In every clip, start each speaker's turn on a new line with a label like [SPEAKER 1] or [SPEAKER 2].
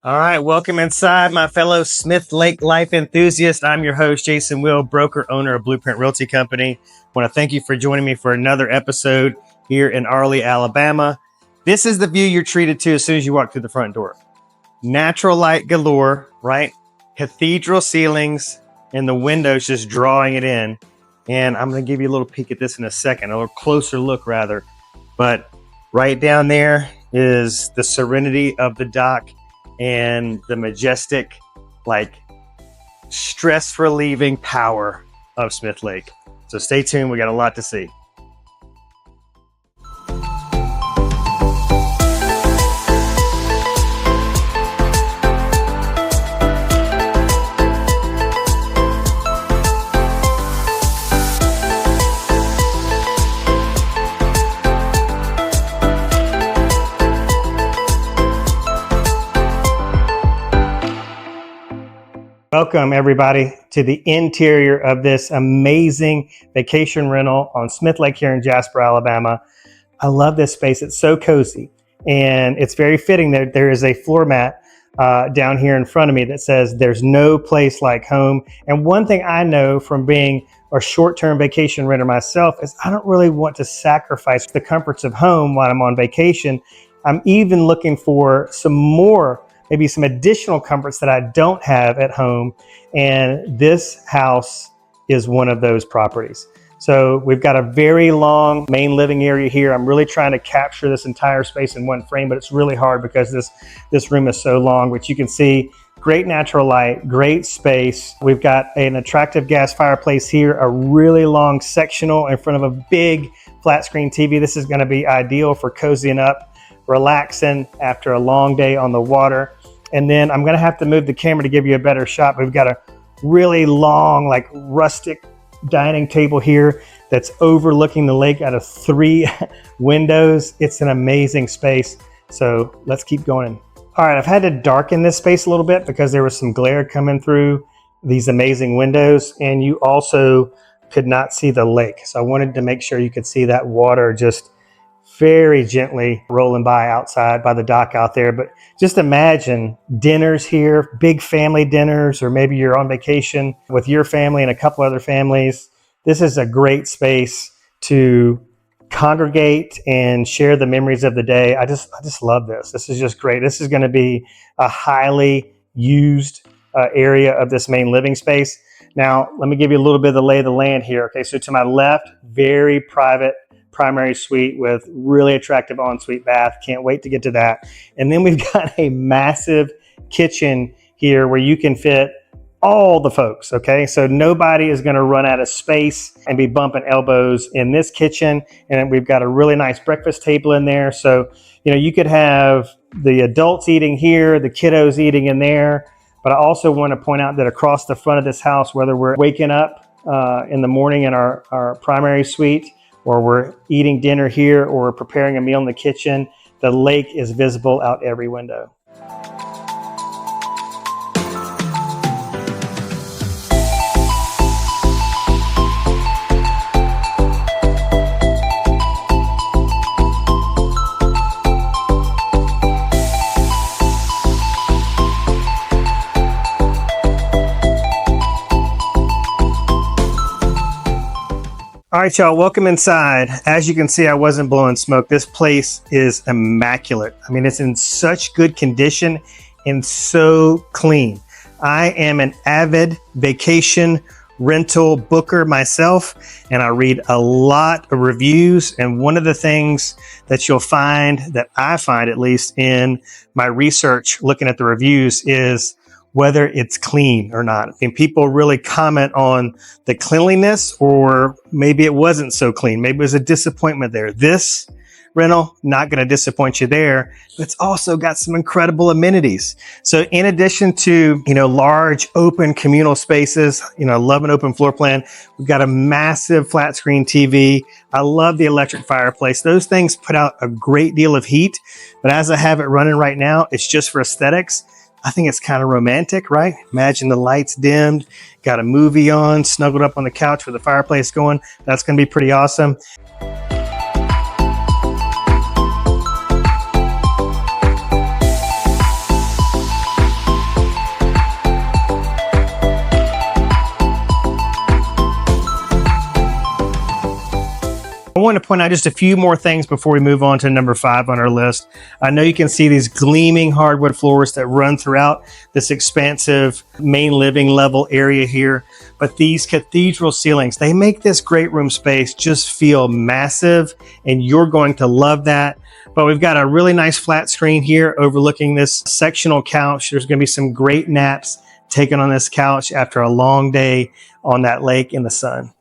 [SPEAKER 1] All right, welcome inside, my fellow Smith Lake life enthusiasts. I'm your host, Jason Will, broker, owner of Blueprint Realty Company. I want to thank you for joining me for another episode here in Arley, Alabama. This is the view you're treated to as soon as you walk through the front door. Natural light galore, right? Cathedral ceilings and the windows just drawing it in. And I'm going to give you a little peek at this in a second, a little closer look rather. But right down there is the serenity of the dock and the majestic, stress relieving power of Smith Lake. So stay tuned. We got a lot to see. Welcome, everybody, to the interior of this amazing vacation rental on Smith Lake here in Jasper, Alabama. I love this space. It's so cozy, and it's very fitting. There is a floor mat down here in front of me that says, "There's no place like home." And one thing I know from being a short-term vacation renter myself is I don't really want to sacrifice the comforts of home while I'm on vacation. I'm even looking for maybe some additional comforts that I don't have at home. And this house is one of those properties. So we've got a very long main living area here. I'm really trying to capture this entire space in one frame, but it's really hard because this room is so long. But you can see great natural light, great space. We've got an attractive gas fireplace here, a really long sectional in front of a big flat screen TV. This is going to be ideal for cozying up, relaxing after a long day on the water. And then I'm going to have to move the camera to give you a better shot. We've got a really long, rustic dining table here that's overlooking the lake out of 3 windows. It's an amazing space. So let's keep going. All right, I've had to darken this space a little bit because there was some glare coming through these amazing windows, and you also could not see the lake. So I wanted to make sure you could see that water just very gently rolling by outside by the dock out there. But just imagine dinners here, big family dinners, or maybe you're on vacation with your family and a couple other families. This is a great space to congregate and share the memories of the day. I just love this. This is just great. This is going to be a highly used area of this main living space. Now, let me give you a little bit of the lay of the land here. Okay, so to my left, very private primary suite with really attractive ensuite bath. Can't wait to get to that. And then we've got a massive kitchen here where you can fit all the folks, okay? So nobody is gonna run out of space and be bumping elbows in this kitchen. And we've got a really nice breakfast table in there. So, you could have the adults eating here, the kiddos eating in there. But I also want to point out that across the front of this house, whether we're waking up in the morning in our primary suite, or we're eating dinner here, or we're preparing a meal in the kitchen, the lake is visible out every window. All right, y'all, welcome inside. As you can see, I wasn't blowing smoke. This place is immaculate. I mean, it's in such good condition and so clean. I am an avid vacation rental booker myself, and I read a lot of reviews. And one of the things that you'll find, that I find at least in my research looking at the reviews, is whether it's clean or not. And people really comment on the cleanliness, or maybe it wasn't so clean. Maybe it was a disappointment there. This rental, not going to disappoint you there. But it's also got some incredible amenities. So in addition to, large open communal spaces, love an open floor plan. We've got a massive flat screen TV. I love the electric fireplace. Those things put out a great deal of heat. But as I have it running right now, it's just for aesthetics. I think it's kind of romantic, right? Imagine the lights dimmed, got a movie on, snuggled up on the couch with the fireplace going. That's going to be pretty awesome. want to point out just a few more things before we move on to number 5 on our list. I know you can see these gleaming hardwood floors that run throughout this expansive main living level area here. But these cathedral ceilings, they make this great room space just feel massive, and you're going to love that. But we've got a really nice flat screen here overlooking this sectional couch. There's going to be some great naps taken on this couch after a long day on that lake in the sun.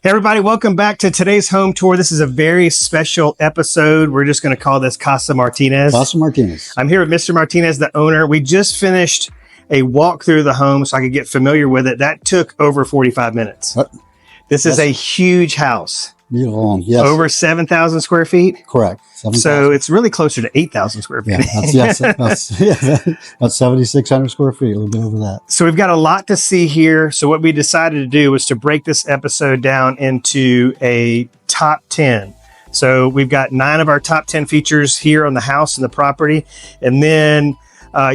[SPEAKER 1] Hey everybody, welcome back to today's home tour. This is a very special episode. We're just going to call this Casa Martinez.
[SPEAKER 2] Casa Martinez.
[SPEAKER 1] I'm here with Mr. Martinez, the owner. We just finished a walk through the home so I could get familiar with it. That took over 45 minutes. This is a huge house.
[SPEAKER 2] Beautiful. Yes.
[SPEAKER 1] Over 7,000 square feet?
[SPEAKER 2] Correct. 7,
[SPEAKER 1] so it's really closer to 8,000 square feet.
[SPEAKER 2] Yeah, about 7,600 square feet, a little bit over that.
[SPEAKER 1] So we've got a lot to see here. So what we decided to do was to break this episode down into a top 10. So we've got 9 of our top 10 features here on the house and the property. And then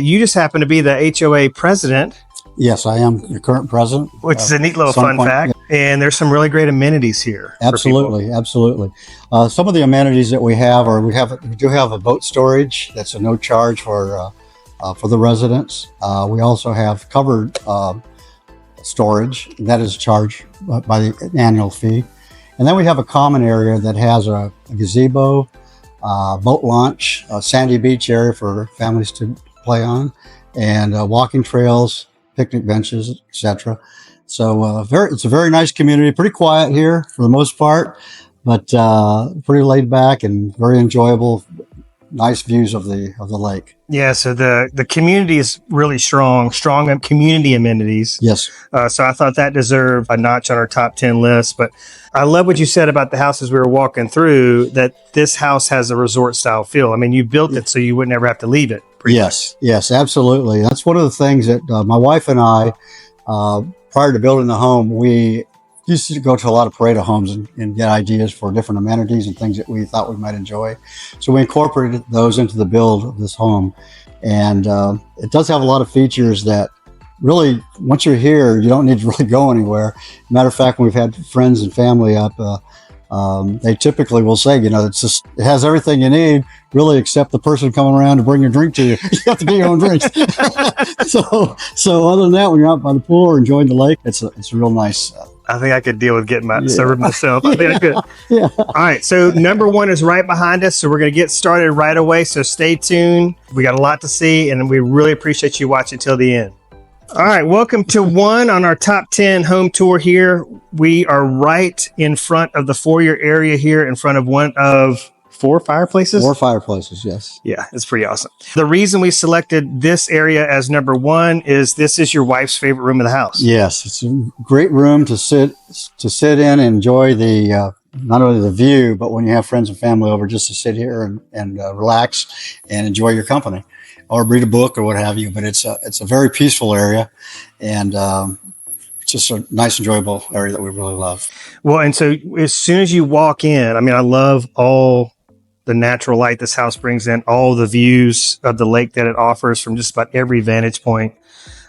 [SPEAKER 1] you just happen to be the HOA president.
[SPEAKER 2] Yes, I am the current president.
[SPEAKER 1] Which is a neat little fun fact. Yeah. And there's some really great amenities here.
[SPEAKER 2] Absolutely, absolutely. Some of the amenities that we have are we do have a boat storage that's a no charge for the residents. We also have covered storage that is charged by the annual fee. And then we have a common area that has a gazebo, boat launch, a sandy beach area for families to play on, and walking trails, picnic benches, etc. So it's a very nice community, pretty quiet here for the most part, but pretty laid back and very enjoyable. Nice views of the lake.
[SPEAKER 1] Yeah, so the community is really strong community amenities.
[SPEAKER 2] Yes.
[SPEAKER 1] So I thought that deserved a notch on our top 10 list. But I love what you said about the house as we were walking through, that this house has a resort style feel. I mean, you built it so you would never have to leave it.
[SPEAKER 2] Yes, absolutely. That's one of the things that my wife and I, prior to building the home, we used to go to a lot of parade homes and get ideas for different amenities and things that we thought we might enjoy. So we incorporated those into the build of this home. And it does have a lot of features that really, once you're here, you don't need to really go anywhere. Matter of fact, when we've had friends and family up, they typically will say, it has everything you need, really, except the person coming around to bring your drink to you. You have to get your own drinks. So other than that, when you're out by the pool or enjoying the lake, it's real nice.
[SPEAKER 1] I think I could deal with getting my server myself. I think I could.
[SPEAKER 2] Yeah.
[SPEAKER 1] All right. So number 1 is right behind us. So we're going to get started right away. So stay tuned. We got a lot to see, and we really appreciate you watching till the end. All right. Welcome to 1 on our top 10 home tour here. We are right in front of the foyer area here, in front of one of 4 fireplaces.
[SPEAKER 2] 4 fireplaces, yes.
[SPEAKER 1] Yeah, it's pretty awesome. The reason we selected this area as number 1 is this is your wife's favorite room of the house.
[SPEAKER 2] Yes, it's a great room to sit in and enjoy the not only the view, but when you have friends and family over, just to sit here and relax and enjoy your company, or read a book or what have you. But it's a very peaceful area, and it's just a nice, enjoyable area that we really love.
[SPEAKER 1] Well, and so as soon as you walk in, I mean, I love all the natural light this house brings in, all the views of the lake that it offers from just about every vantage point.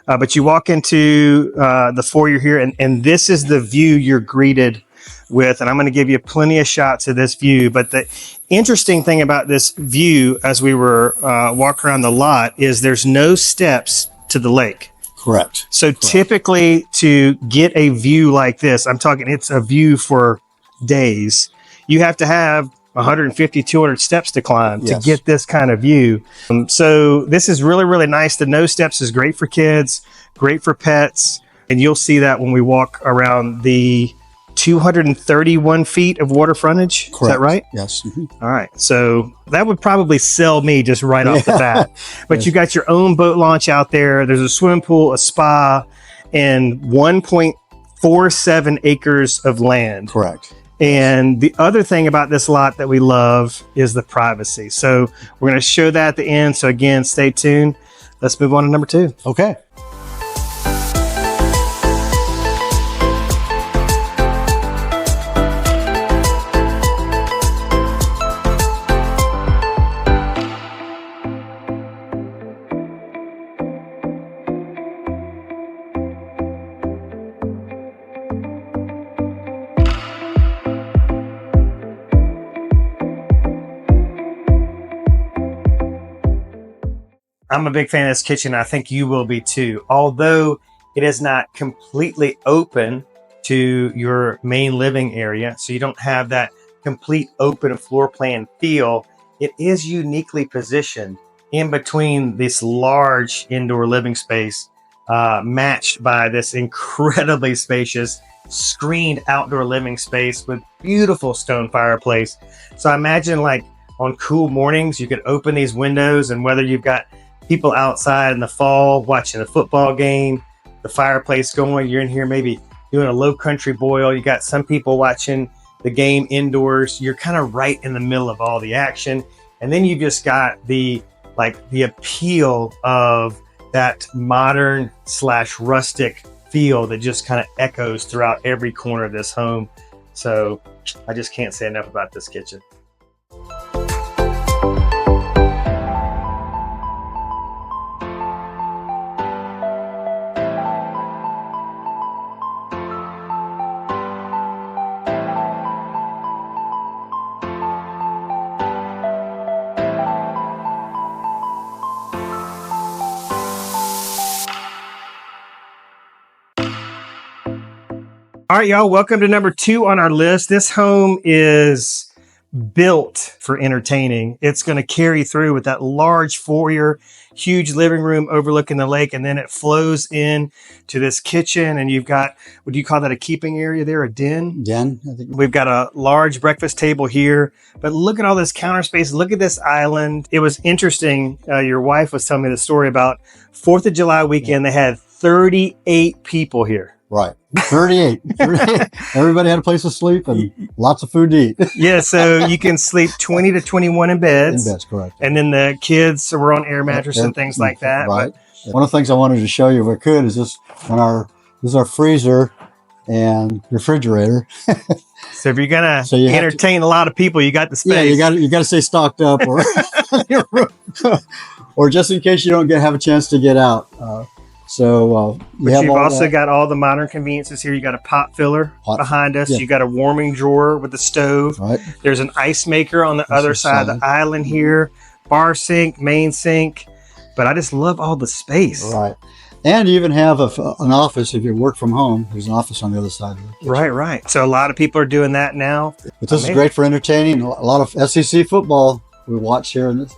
[SPEAKER 1] But you walk into the foyer here, and this is the view you're greeted with. And I'm going to give you plenty of shots of this view. But the interesting thing about this view as we were walking around the lot is there's no steps to the lake.
[SPEAKER 2] Correct.
[SPEAKER 1] So typically to get a view like this, I'm talking it's a view for days, you have to have 150, 200 steps to climb to get this kind of view. So this is really, really nice. The no steps is great for kids, great for pets. And you'll see that when we walk around the 231 feet of water frontage.
[SPEAKER 2] Correct.
[SPEAKER 1] Is that right?
[SPEAKER 2] Yes. Mm-hmm.
[SPEAKER 1] All right. So that would probably sell me just right off the bat. But
[SPEAKER 2] yes.
[SPEAKER 1] You got your own boat launch out there. There's a swimming pool, a spa, and 1.47 acres of land.
[SPEAKER 2] Correct.
[SPEAKER 1] And the other thing about this lot that we love is the privacy. So we're going to show that at the end. So again, stay tuned. Let's move on to number 2.
[SPEAKER 2] Okay.
[SPEAKER 1] I'm a big fan of this kitchen. I think you will be too. Although it is not completely open to your main living area, so you don't have that complete open floor plan feel, it is uniquely positioned in between this large indoor living space, matched by this incredibly spacious screened outdoor living space with beautiful stone fireplace. So I imagine, like, on cool mornings, you could open these windows, and whether you've got people outside in the fall watching a football game, the fireplace going, you're in here maybe doing a low country boil, you got some people watching the game indoors, you're kind of right in the middle of all the action. And then you just got the appeal of that modern / rustic feel that just kind of echoes throughout every corner of this home. So I just can't say enough about this kitchen. All right, y'all, welcome to number 2 on our list. This home is built for entertaining. It's going to carry through with that large foyer, huge living room overlooking the lake, and then it flows in to this kitchen, and you've got, what do you call that, a keeping area there, a den?
[SPEAKER 2] Den, I think.
[SPEAKER 1] We've got a large breakfast table here, but look at all this counter space. Look at this island. It was interesting. Your wife was telling me the story about 4th of July weekend. They had 38 people here.
[SPEAKER 2] Right. 38. Everybody had a place to sleep and lots of food to eat.
[SPEAKER 1] Yeah, so you can sleep 20 to 21 in beds.
[SPEAKER 2] In beds, correct.
[SPEAKER 1] And then the kids were on air mattress and things like that.
[SPEAKER 2] Right. One of the things I wanted to show you, if I could, is this is our freezer and refrigerator.
[SPEAKER 1] So if you're gonna entertain a lot of people, you got the space.
[SPEAKER 2] Yeah, you got to stay stocked up, or just in case you don't have a chance to get out. But you've also got all the modern conveniences here. You got a pot filler behind us. Yeah. You got a warming drawer with a stove. Right. There's an ice maker on the other side of the island here. Bar sink, main sink. But I just love all the space. Right. And you even have an office if you work from home. There's an office on the other side of the kitchen.
[SPEAKER 1] Right. So a lot of people are doing that now.
[SPEAKER 2] But this is great for entertaining. A lot of SEC football we watch here in this.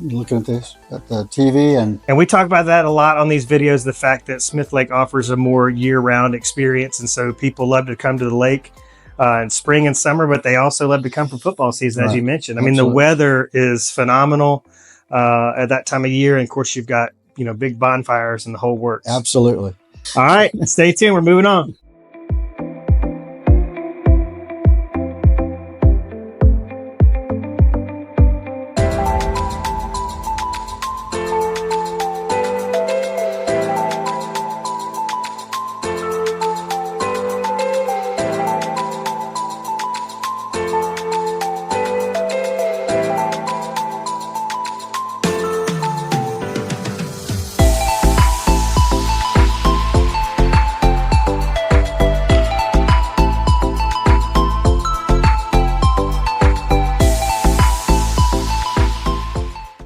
[SPEAKER 2] Looking at this at the TV, and
[SPEAKER 1] we talk about that a lot on these videos, the fact that Smith Lake offers a more year-round experience, and so people love to come to the lake in spring and summer, but they also love to come for football season, as you mentioned. I mean, the weather is phenomenal at that time of year, and of course you've got big bonfires and the whole works.
[SPEAKER 2] Absolutely.
[SPEAKER 1] All right, stay tuned, we're moving on.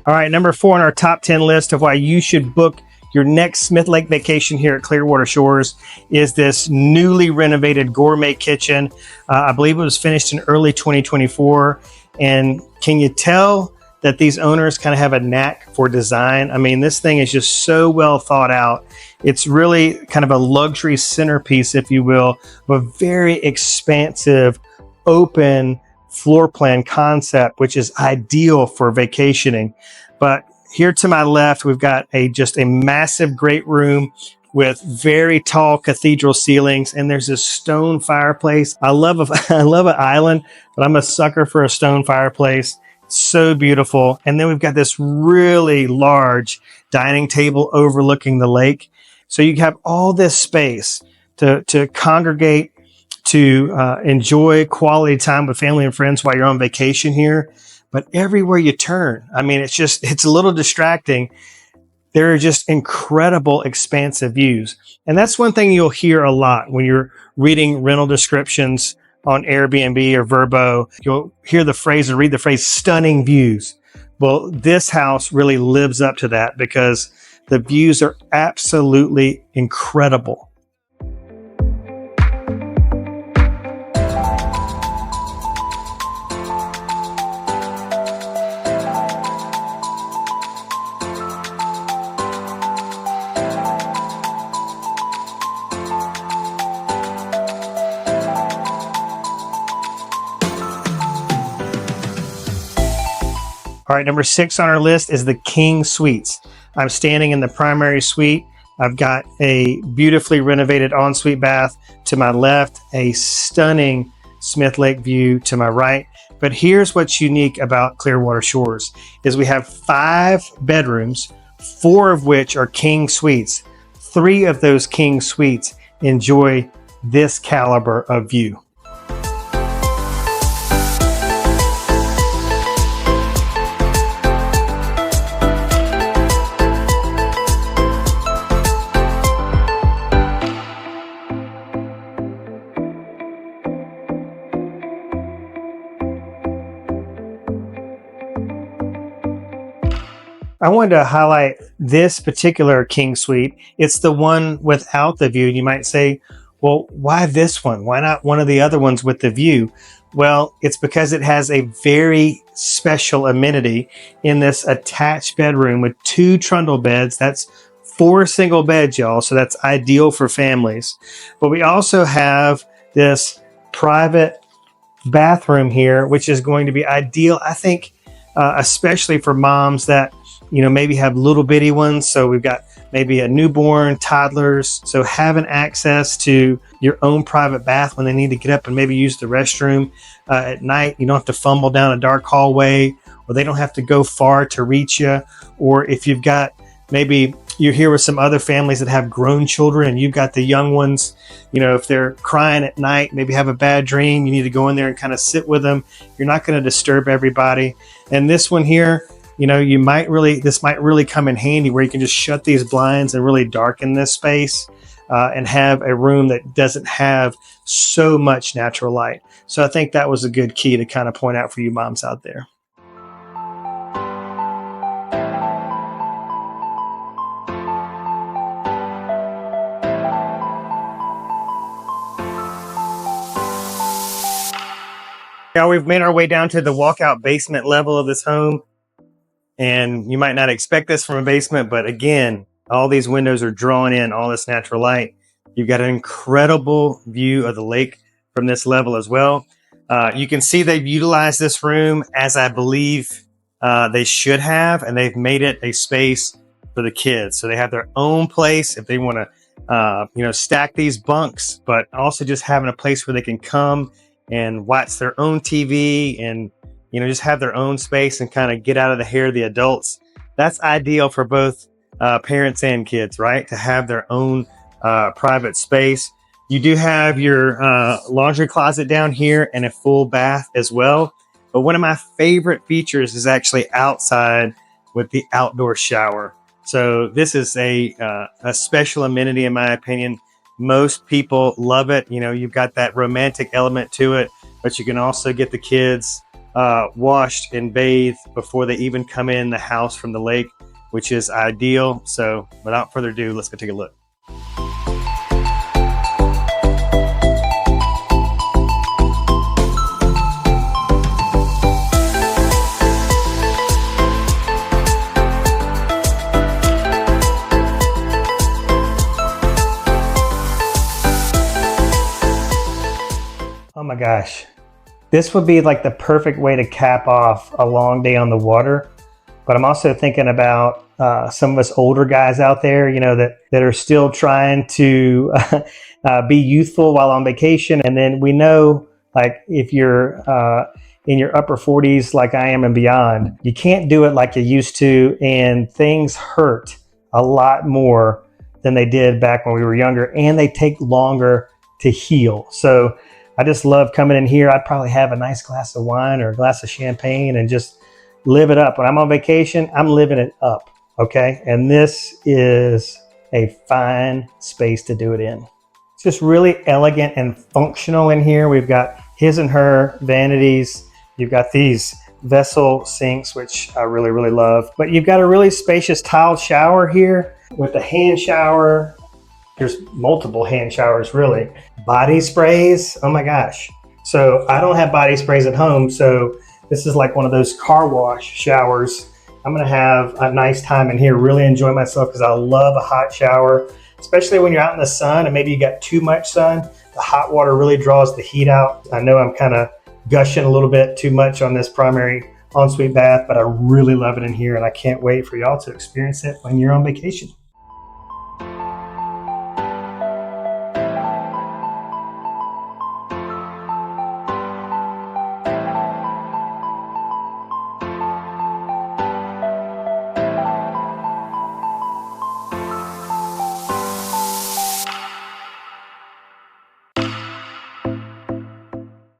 [SPEAKER 1] All right, number 4 on our top 10 list of why you should book your next Smith Lake vacation here at Clearwater Shores is this newly renovated gourmet kitchen. I believe it was finished in early 2024. And can you tell that these owners kind of have a knack for design? I mean, this thing is just so well thought out. It's really kind of a luxury centerpiece, if you will, of a very expansive, open floor plan concept, which is ideal for vacationing. But here to my left, we've got just a massive great room, with very tall cathedral ceilings, and there's this stone fireplace. I love I love an island, but I'm a sucker for a stone fireplace. So beautiful. And then we've got this really large dining table overlooking the lake. So you have all this space to congregate, to enjoy quality time with family and friends while you're on vacation here. But everywhere you turn, I mean, it's a little distracting. There are just incredible expansive views. And that's one thing you'll hear a lot when you're reading rental descriptions on Airbnb or Vrbo. You'll hear the phrase or read the phrase stunning views. Well, this house really lives up to that because the views are absolutely incredible. All right, number 6 on our list is the King Suites. I'm standing in the primary suite. I've got a beautifully renovated ensuite bath to my left, a stunning Smith Lake view to my right. But here's what's unique about Clearwater Shores is we have 5 bedrooms, 4 of which are King Suites. 3 of those King Suites enjoy this caliber of view. I wanted to highlight this particular King Suite. It's the one without the view. You might say, well, why this one? Why not one of the other ones with the view? Well, it's because it has a very special amenity in this attached bedroom with 2 trundle beds. That's 4 single beds, y'all. So that's ideal for families. But we also have this private bathroom here, which is going to be ideal, I think, especially for moms that maybe have little bitty ones. So we've got maybe a newborn, toddlers. So having access to your own private bath when they need to get up and maybe use the restroom at night. You don't have to fumble down a dark hallway, or they don't have to go far to reach you. Or if you've got, maybe you're here with some other families that have grown children and you've got the young ones, if they're crying at night, maybe have a bad dream, you need to go in there and kind of sit with them. You're not going to disturb everybody. And this one here, this might really come in handy where you can just shut these blinds and really darken this space and have a room that doesn't have so much natural light. So I think that was a good key to kind of point out for you moms out there. Now we've made our way down to the walkout basement level of this home. And you might not expect this from a basement, but again, all these windows are drawing in all this natural light. You've got an incredible view of the lake from this level as well. You can see they've utilized this room as I believe they should have, and they've made it a space for the kids. So they have their own place if they want to, stack these bunks, but also just having a place where they can come and watch their own TV and just have their own space and kind of get out of the hair of the adults. That's ideal for both parents and kids, right? To have their own private space. You do have your laundry closet down here and a full bath as well. But one of my favorite features is actually outside with the outdoor shower. So this is a special amenity in my opinion. Most people love it. You've got that romantic element to it, but you can also get the kids washed and bathed before they even come in the house from the lake, which is ideal. So without further ado, let's go take a look. Oh my gosh. This would be like the perfect way to cap off a long day on the water. but I'm also thinking about some of us older guys out there, you know, that are still trying to be youthful while on vacation. And then we know, like, if you're in your upper 40s, like I am and beyond, you can't do it like you used to, and things hurt a lot more than they did back when we were younger, and they take longer to heal. So I just love coming in here. I'd probably have a nice glass of wine or a glass of champagne and just live it up. When I'm on vacation, I'm living it up. Okay. And this is a fine space to do it in. It's just really elegant and functional in here. We've got his and her vanities. You've got these vessel sinks, which I really, really love. But you've got a really spacious tiled shower here with a hand shower. There's multiple hand showers, really. Body sprays. Oh my gosh. So I don't have body sprays at home. So this is like one of those car wash showers. I'm going to have a nice time in here, really enjoy myself, because I love a hot shower, especially when you're out in the sun and maybe you got too much sun. The hot water really draws the heat out. I know I'm kind of gushing a little bit too much on this primary ensuite bath, but I really love it in here, and I can't wait for y'all to experience it when you're on vacation.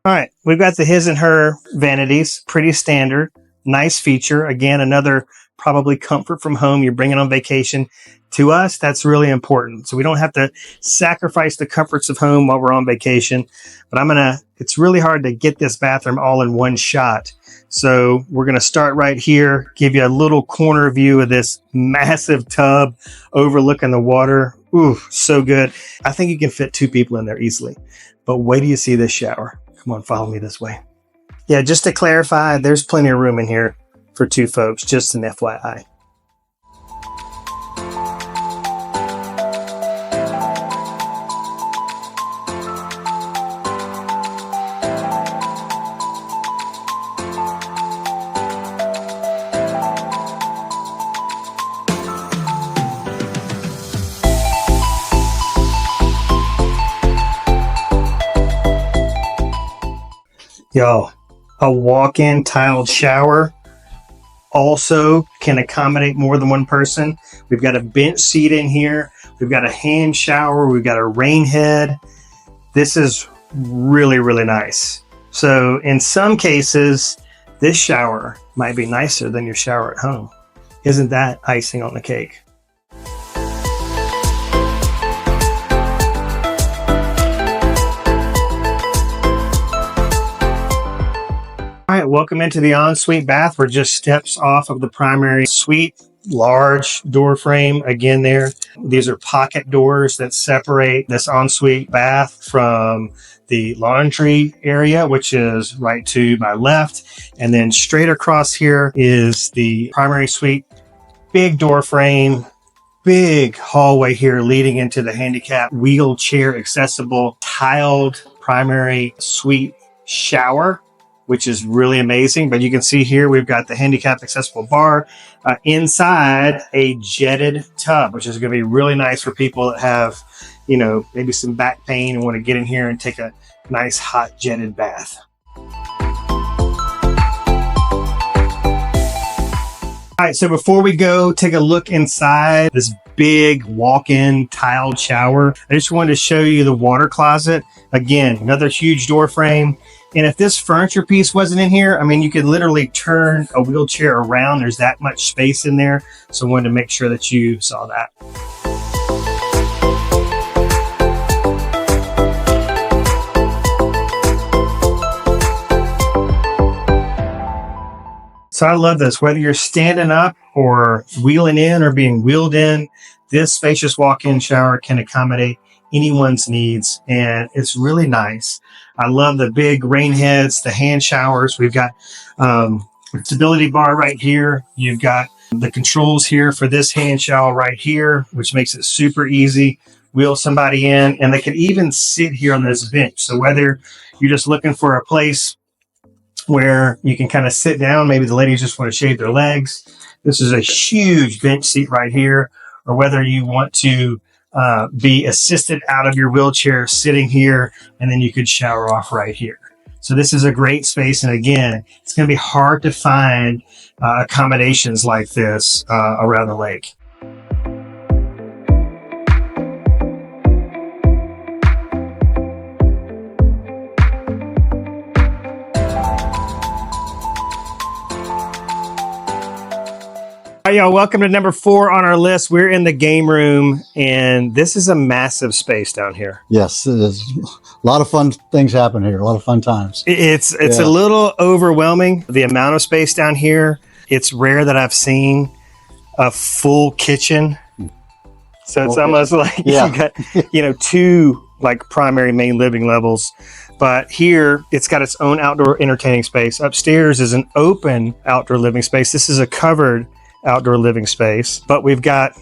[SPEAKER 1] All right, we've got the his and her vanities, pretty standard, nice feature. Again, another probably comfort from home you're bringing on vacation. To us, that's really important. So we don't have to sacrifice the comforts of home while we're on vacation. But it's really hard to get this bathroom all in one shot. So we're going to start right here, give you a little corner view of this massive tub overlooking the water. Ooh, so good. I think you can fit 2 people in there easily. But wait till you see this shower. Come on, follow me this way. Yeah, just to clarify, there's plenty of room in here for 2 folks, just an FYI. Y'all, a walk-in tiled shower also can accommodate more than one person. We've got a bench seat in here. We've got a hand shower. We've got a rain head. This is really, really nice. So in some cases, this shower might be nicer than your shower at home. Isn't that icing on the cake? All right, welcome into the ensuite bath. We're just steps off of the primary suite. Large door frame again there. These are pocket doors that separate this ensuite bath from the laundry area, which is right to my left. And then straight across here is the primary suite. Big door frame, big hallway here leading into the handicap wheelchair accessible tiled primary suite shower, which is really amazing. But you can see here, we've got the handicap accessible bar inside a jetted tub, which is going to be really nice for people that have, you know, maybe some back pain and want to get in here and take a nice hot jetted bath. All right, so before we go take a look inside this big walk-in tiled shower, I just wanted to show you the water closet. Again, another huge door frame. And if this furniture piece wasn't in here, I mean, you could literally turn a wheelchair around. There's that much space in there. So I wanted to make sure that you saw that. So I love this. Whether you're standing up or wheeling in or being wheeled in, this spacious walk-in shower can accommodate anyone's needs, and it's really nice. I love the big rain heads, the hand showers. We've got stability bar right here. You've got the controls here for this hand shower right here, which makes it super easy. Wheel somebody in, and they can even sit here on this bench. So whether you're just looking for a place where you can kind of sit down. Maybe the ladies just want to shave their legs. This is a huge bench seat right here, or whether you want to be assisted out of your wheelchair sitting here, and then you could shower off right here. So this is a great space. And again, it's going to be hard to find accommodations like this around the lake. All right, y'all, welcome to number 4 on our list. We're in the game room, and this is a massive space down here.
[SPEAKER 2] Yes, it is. A lot of fun things happen here. A lot of fun times.
[SPEAKER 1] It's a little overwhelming, the amount of space down here. It's rare that I've seen a full kitchen. So it's almost like you got, 2 like primary main living levels. But here, it's got its own outdoor entertaining space. Upstairs is an open outdoor living space. This is a covered outdoor living space, but we've got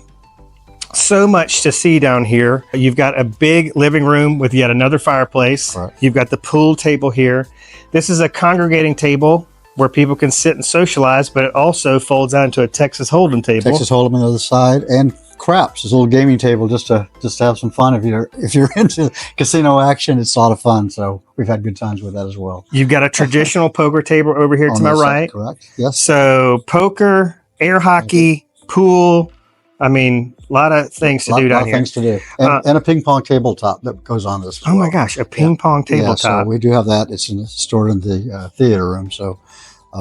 [SPEAKER 1] so much to see down here. You've got a big living room with yet another fireplace.
[SPEAKER 2] Right.
[SPEAKER 1] You've got the pool table here. This is a congregating table where people can sit and socialize, but it also folds out into a Texas Hold'em table.
[SPEAKER 2] Texas Hold'em on the other side, and craps, this little gaming table just to have some fun. If you're into casino action, it's a lot of fun. So we've had good times with that as well.
[SPEAKER 1] You've got a traditional poker table over here to my right.
[SPEAKER 2] Correct. Yes.
[SPEAKER 1] So poker, air hockey, pool. I mean, a lot of things to do down here.
[SPEAKER 2] Things to do. And a ping pong tabletop that goes on this.
[SPEAKER 1] Oh my gosh, a ping pong tabletop.
[SPEAKER 2] Yeah, so we do have that. It's stored in the theater room. So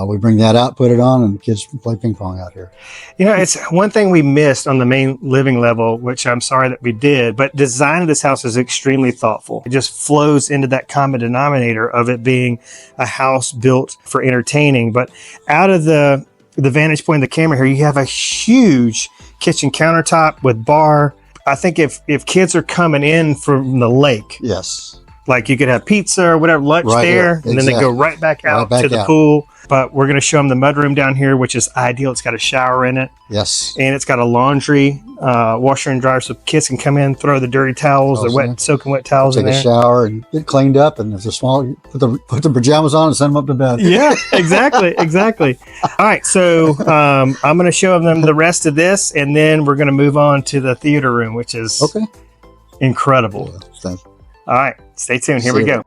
[SPEAKER 2] we bring that out, put it on, and kids play ping pong out here.
[SPEAKER 1] It's one thing we missed on the main living level, which I'm sorry that we did, but design of this house is extremely thoughtful. It just flows into that common denominator of it being a house built for entertaining. But out of the vantage point of the camera here, you have a huge kitchen countertop with bar. I think if kids are coming in from the lake,
[SPEAKER 2] yes,
[SPEAKER 1] like you could have pizza or whatever lunch there, and then they go right back out to the pool. But we're going to show them the mudroom down here, which is ideal. It's got a shower in it.
[SPEAKER 2] Yes.
[SPEAKER 1] And it's got a laundry washer and dryer, so kids can come in, throw the dirty towels, the soaking wet towels in there.
[SPEAKER 2] Take a shower and get cleaned up, and if they're small, put the pajamas on and send them up to bed.
[SPEAKER 1] Yeah, exactly. All right, so I'm going to show them the rest of this, and then we're going to move on to the theater room, which is incredible.
[SPEAKER 2] Yeah,
[SPEAKER 1] all right, stay tuned. Here we go.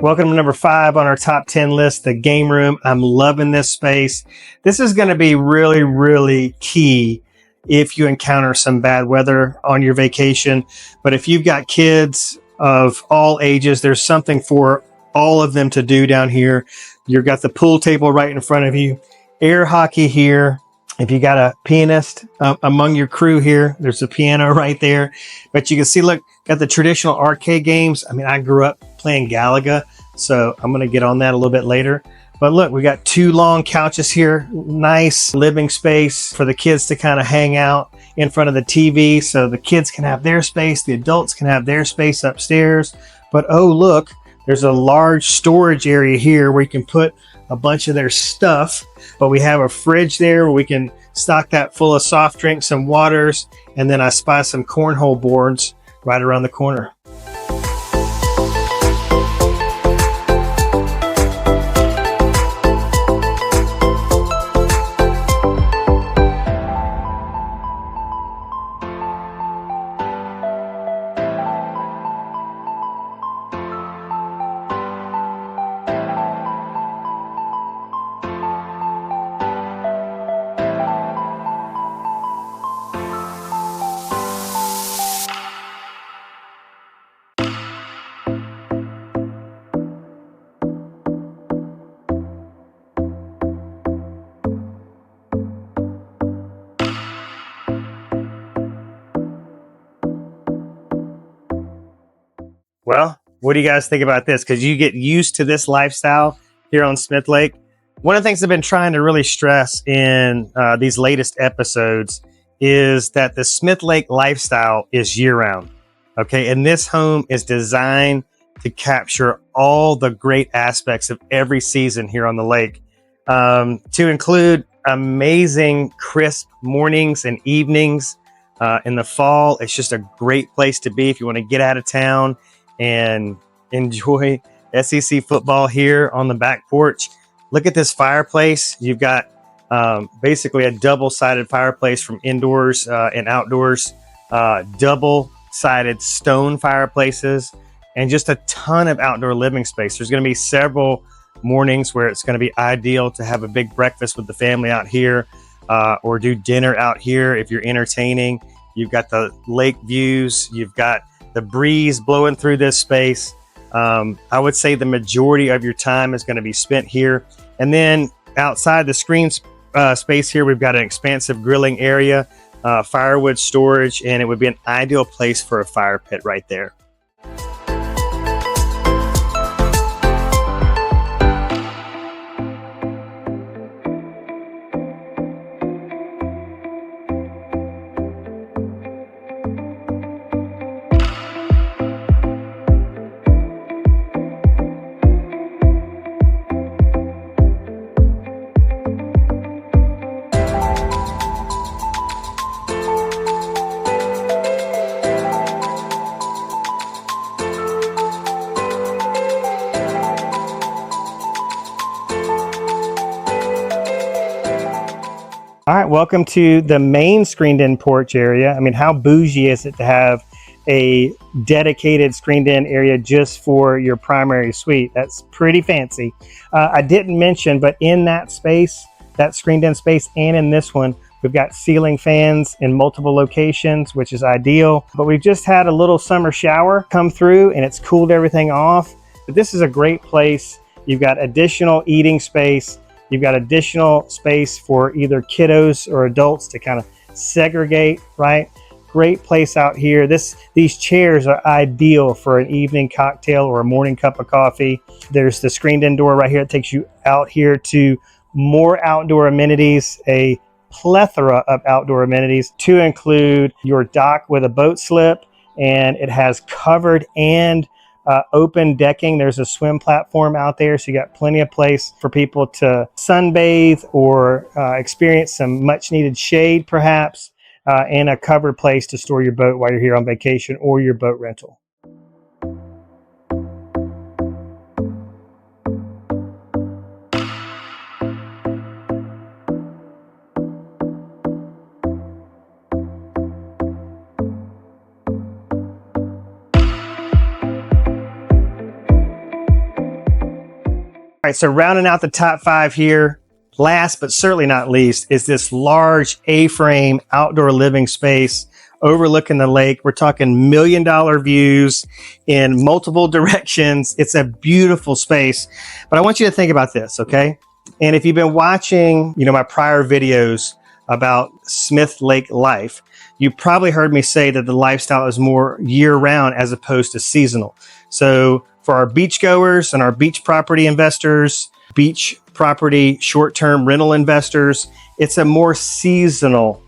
[SPEAKER 1] Welcome to number 5 on our top 10 list, the game room. I'm loving this space. This is going to be really, really key if you encounter some bad weather on your vacation. But if you've got kids of all ages, there's something for all of them to do down here. You've got the pool table right in front of you, air hockey here. If you got a pianist among your crew here, there's a piano right there. But you can see, look, got the traditional arcade games. I mean, I grew up playing Galaga, so I'm going to get on that a little bit later. But look, we got 2 long couches here. Nice living space for the kids to kind of hang out in front of the TV. So the kids can have their space. The adults can have their space upstairs. But oh, look, there's a large storage area here where you can put a bunch of their stuff. But we have a fridge there where we can stock that full of soft drinks and waters. And then I spy some cornhole boards right around the corner. Well, what do you guys think about this? Because you get used to this lifestyle here on Smith Lake. One of the things I've been trying to really stress in these latest episodes is that the Smith Lake lifestyle is year-round. Okay, and this home is designed to capture all the great aspects of every season here on the lake, to include amazing crisp mornings and evenings. In the fall, it's just a great place to be if you want to get out of town and enjoy SEC football here on the back porch. Look at this fireplace. You've got basically a double-sided fireplace from indoors and outdoors, double-sided stone fireplaces, and just a ton of outdoor living space. There's going to be several mornings where it's going to be ideal to have a big breakfast with the family out here, or do dinner out here if you're entertaining. You've got the lake views. You've got the breeze blowing through this space. I would say the majority of your time is going to be spent here. And then outside the screen space here, we've got an expansive grilling area, firewood storage, and it would be an ideal place for a fire pit right there. All right, welcome to the main screened-in porch area. I mean, how bougie is it to have a dedicated screened-in area just for your primary suite? That's pretty fancy. I didn't mention, but in that space, that screened-in space, and in this one, we've got ceiling fans in multiple locations, which is ideal. But we've just had a little summer shower come through, and it's cooled everything off. But this is a great place. You've got additional eating space. You've got additional space for either kiddos or adults to kind of segregate, right? Great place out here. These chairs are ideal for an evening cocktail or a morning cup of coffee. There's the screened-in door right here. It takes you out here to more outdoor amenities, a plethora of outdoor amenities to include your dock with a boat slip, and it has covered and open decking. There's a swim platform out there, so you got plenty of place for people to sunbathe or experience some much needed shade perhaps, and a covered place to store your boat while you're here on vacation or your boat rental. All right, so rounding out the top 5 here, last but certainly not least, is this large A-frame outdoor living space overlooking the lake. We're talking $1 million views in multiple directions. It's a beautiful space, but I want you to think about this, okay? And if you've been watching, my prior videos about Smith Lake life, you probably heard me say that the lifestyle is more year-round as opposed to seasonal. So for our beachgoers and our beach property investors, beach property short-term rental investors, it's a more seasonal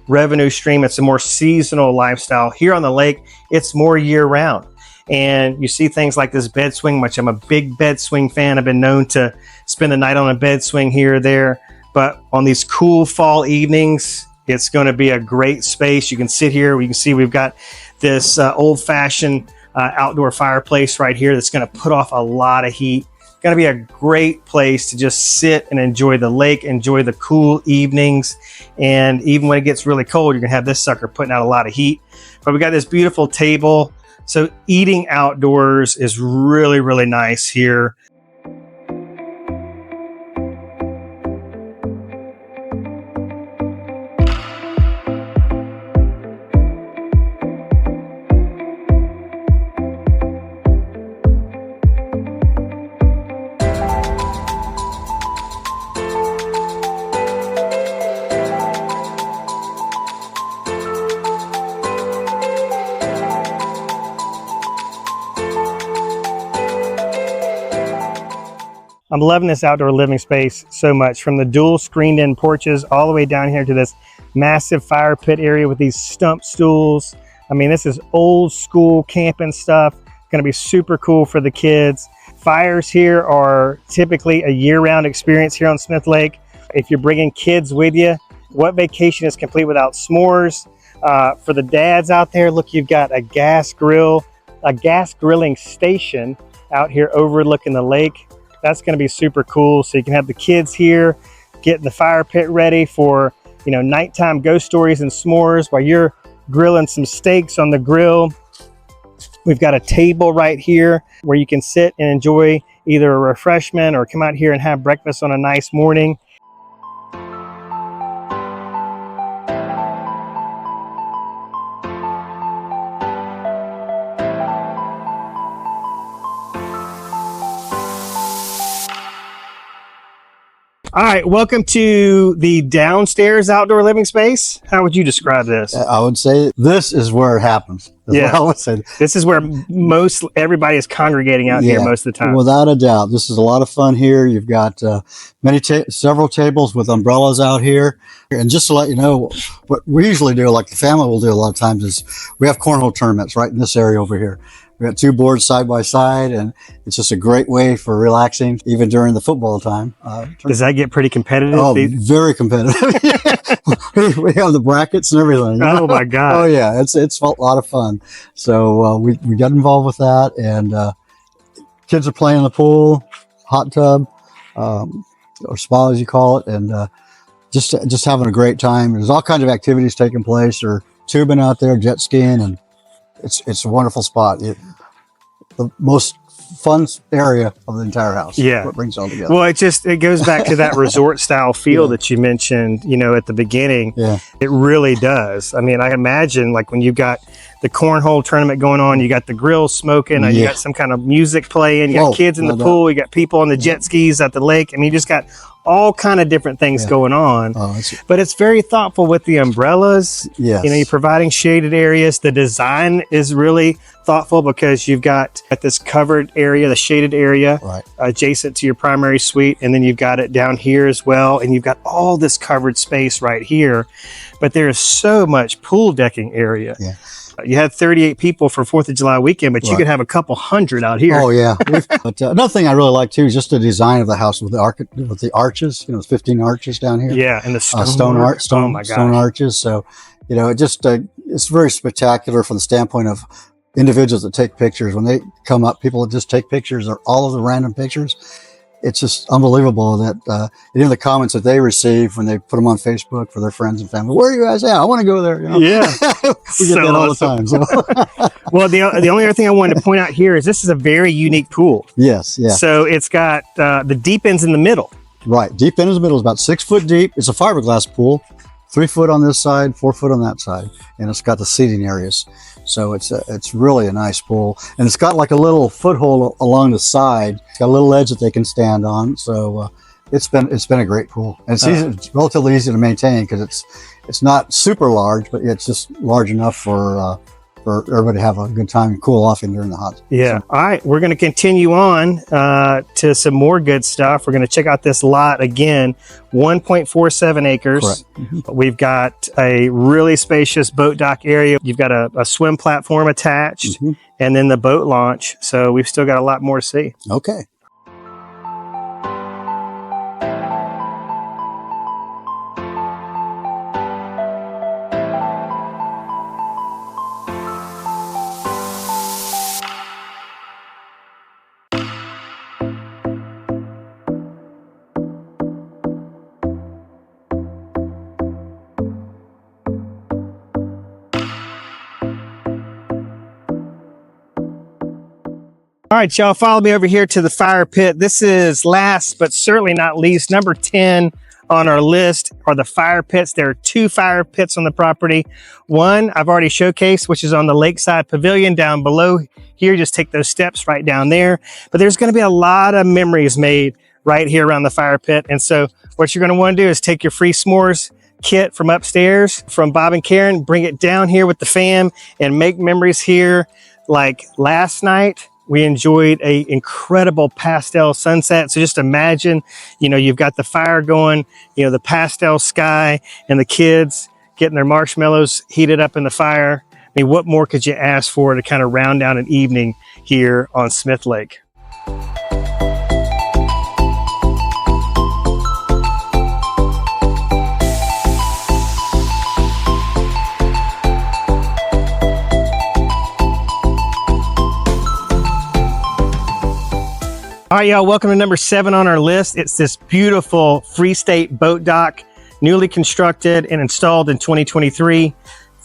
[SPEAKER 1] revenue stream. It's a more seasonal lifestyle. Here on the lake, it's more year-round. And you see things like this bed swing, which I'm a big bed swing fan. I've been known to spend the night on a bed swing here or there. But on these cool fall evenings, it's going to be a great space. You can sit here. We can see we've got this old-fashioned outdoor fireplace right here that's going to put off a lot of heat. It's going to be a great place to just sit and enjoy the lake, enjoy the cool evenings. And even when it gets really cold, you're going to have this sucker putting out a lot of heat. But we got this beautiful table. So eating outdoors is really, really nice here. I'm loving this outdoor living space so much, from the dual screened in porches all the way down here to this massive fire pit area with these stump stools. I mean, this is old school camping stuff. Going to be super cool for the kids. Fires here are typically a year-round experience here on Smith Lake. If you're bringing kids with you, what vacation is complete without s'mores? For the dads out there, look, you've got a gas grill, a gas grilling station out here overlooking the lake. That's going to be super cool. So you can have the kids here getting the fire pit ready for, nighttime ghost stories and s'mores while you're grilling some steaks on the grill. We've got a table right here where you can sit and enjoy either a refreshment or come out here and have breakfast on a nice morning. All right, welcome to the downstairs outdoor living space. How would you describe this?
[SPEAKER 2] I would say this is where it happens.
[SPEAKER 1] Yeah,
[SPEAKER 2] I would say
[SPEAKER 1] this is where everybody is congregating out here most of the time.
[SPEAKER 2] Without a doubt, this is a lot of fun here. You've got several tables with umbrellas out here. And just to let you know, what we usually do, like the family will do a lot of times, is we have cornhole tournaments right in this area over here. We got two boards side by side, and it's just a great way for relaxing, even during the football time.
[SPEAKER 1] Does that get pretty competitive?
[SPEAKER 2] Oh, very competitive. We have the brackets and everything.
[SPEAKER 1] Oh my God!
[SPEAKER 2] Oh yeah, it's a lot of fun. So we got involved with that, and kids are playing in the pool, hot tub, or spa as you call it, and just having a great time. There's all kinds of activities taking place. Or tubing out there, jet skiing, and it's a wonderful spot. The most fun area of the entire house.
[SPEAKER 1] Yeah,
[SPEAKER 2] what brings it all together.
[SPEAKER 1] Well, it goes back to that resort style feel that you mentioned, at the beginning.
[SPEAKER 2] Yeah,
[SPEAKER 1] it really does. I mean, I imagine like when you've got the cornhole tournament going on, you got the grill smoking, you got some kind of music playing, you got kids in the pool, you got people on the jet skis at the lake. I mean, you just got all kind of different things going on. But it's very thoughtful with the umbrellas.
[SPEAKER 2] Yes.
[SPEAKER 1] You're providing shaded areas. The design is really thoughtful because you've got at this covered area, the shaded area, adjacent to your primary suite, and then you've got it down here as well, and you've got all this covered space right here. But there's so much pool decking area.
[SPEAKER 2] Yeah.
[SPEAKER 1] You had 38 people for 4th of July weekend, but you could have a couple hundred out here.
[SPEAKER 2] Oh yeah. But another thing I really like too is just the design of the house with the arches. 15 arches down here.
[SPEAKER 1] Yeah, and the
[SPEAKER 2] stone arches. So, it's very spectacular from the standpoint of individuals that take pictures. When they come up, people that just take pictures, or all of the random pictures. It's just unbelievable that in the comments that they receive when they put them on Facebook for their friends and family, where are you guys at? I want to go there.
[SPEAKER 1] Yeah,
[SPEAKER 2] we get that all the time. So.
[SPEAKER 1] Well, the only other thing I wanted to point out here is this is a very unique pool.
[SPEAKER 2] Yes, yeah.
[SPEAKER 1] So it's got the deep end's in the middle.
[SPEAKER 2] Right, deep end in the middle is about 6 foot deep. It's a fiberglass pool, 3 foot on this side, 4 foot on that side, and it's got the seating areas. So it's really a nice pool, and it's got like a little foothold along the side. It's got a little ledge that they can stand on. So it's been a great pool, and it's relatively easy to maintain because it's not super large, but it's just large enough for everybody to have a good time and cool off in during the hot.
[SPEAKER 1] Yeah. All right. We're going to continue on to some more good stuff. We're going to check out this lot again, 1.47 acres.
[SPEAKER 2] Correct. Mm-hmm.
[SPEAKER 1] We've got a really spacious boat dock area. You've got a swim platform attached, mm-hmm. and then the boat launch. So we've still got a lot more to see.
[SPEAKER 2] Okay.
[SPEAKER 1] All right, y'all, follow me over here to the fire pit. This is last, but certainly not least, number 10 on our list are the fire pits. There are 2 fire pits on the property. One I've already showcased, which is on the lakeside pavilion down below here. Just take those steps right down there. But there's going to be a lot of memories made right here around the fire pit. And so what you're going to want to do is take your free s'mores kit from upstairs from Bob and Karen, bring it down here with the fam, and make memories here. Like last night, we enjoyed a incredible pastel sunset. So just imagine, you've got the fire going, the pastel sky, and the kids getting their marshmallows heated up in the fire. I mean, what more could you ask for to kind of round down an evening here on Smith Lake? All right, y'all, welcome to number 7 on our list. It's this beautiful Free State boat dock, newly constructed and installed in 2023.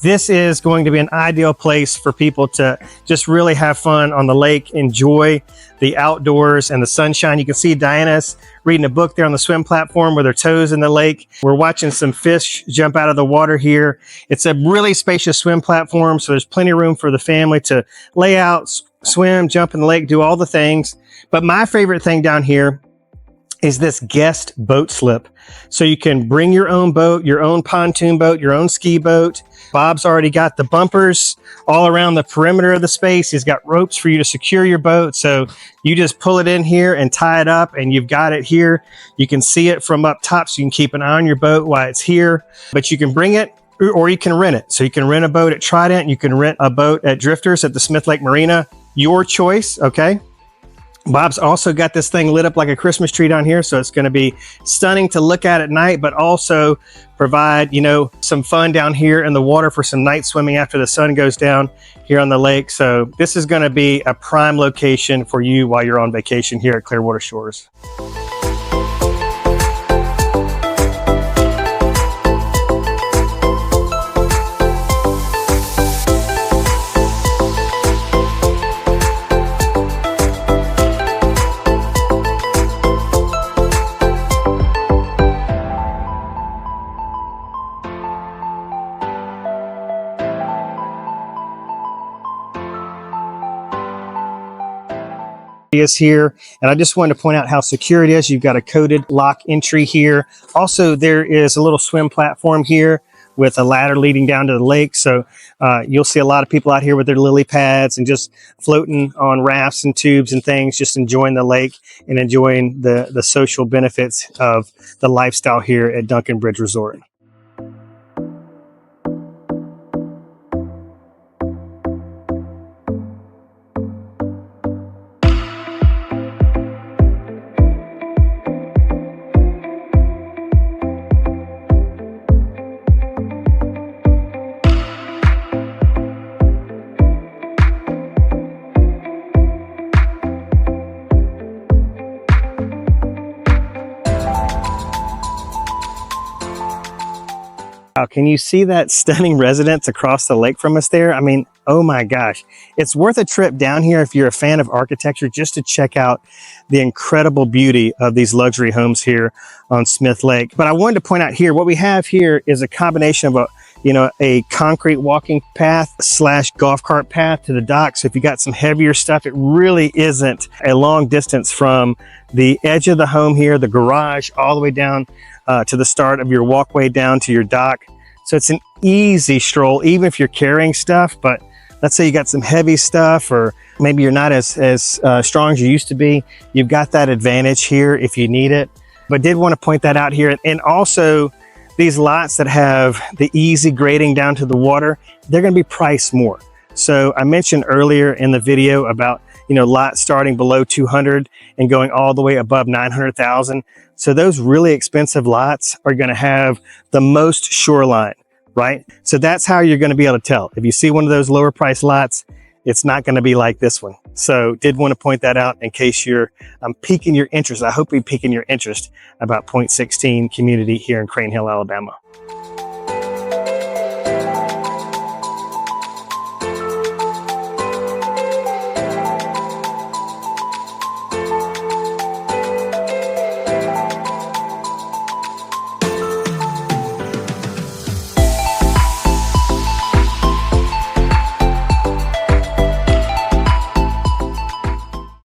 [SPEAKER 1] This is going to be an ideal place for people to just really have fun on the lake, enjoy the outdoors and the sunshine. You can see Diana's reading a book there on the swim platform with her toes in the lake. We're watching some fish jump out of the water here. It's a really spacious swim platform, so there's plenty of room for the family to lay out, swim, jump in the lake, do all the things. But my favorite thing down here is this guest boat slip. So you can bring your own boat, your own pontoon boat, your own ski boat. Bob's already got the bumpers all around the perimeter of the space. He's got ropes for you to secure your boat. So you just pull it in here and tie it up, and you've got it here. You can see it from up top, so you can keep an eye on your boat while it's here. But you can bring it, or you can rent it. So you can rent a boat at Trident. You can rent a boat at Drifters at the Smith Lake Marina. Your choice, okay? Bob's also got this thing lit up like a Christmas tree down here, so it's going to be stunning to look at night, but also provide, some fun down here in the water for some night swimming after the sun goes down here on the lake. So this is going to be a prime location for you while you're on vacation here at Clearwater Shores. Is here, and I just wanted to point out how secure it is. You've got a coded lock entry here. Also, there is a little swim platform here with a ladder leading down to the lake. So you'll see a lot of people out here with their lily pads and just floating on rafts and tubes and things, just enjoying the lake and enjoying the social benefits of the lifestyle here at Duncan Bridge Resort. Wow, can you see that stunning residence across the lake from us there? I mean, Oh my gosh. It's worth a trip down here if you're a fan of architecture, just to check out the incredible beauty of these luxury homes here on Smith Lake. But I wanted to point out here, what we have here is a combination of a concrete walking path / golf cart path to the dock. So if you got some heavier stuff, it really isn't a long distance from the edge of the home here, the garage, all the way down to the start of your walkway down to your dock. So it's an easy stroll, even if you're carrying stuff. But let's say you got some heavy stuff, or maybe you're not as strong as you used to be. You've got that advantage here if you need it. But did want to point that out here. And also, these lots that have the easy grading down to the water, they're going to be priced more. So I mentioned earlier in the video about, lots starting below 200 and going all the way above 900,000. So those really expensive lots are going to have the most shoreline, right? So that's how you're going to be able to tell. If you see one of those lower price lots, it's not going to be like this one. So did want to point that out in case I'm piquing your interest. I hope we're piquing your interest about Point 16 community here in Crane Hill, Alabama.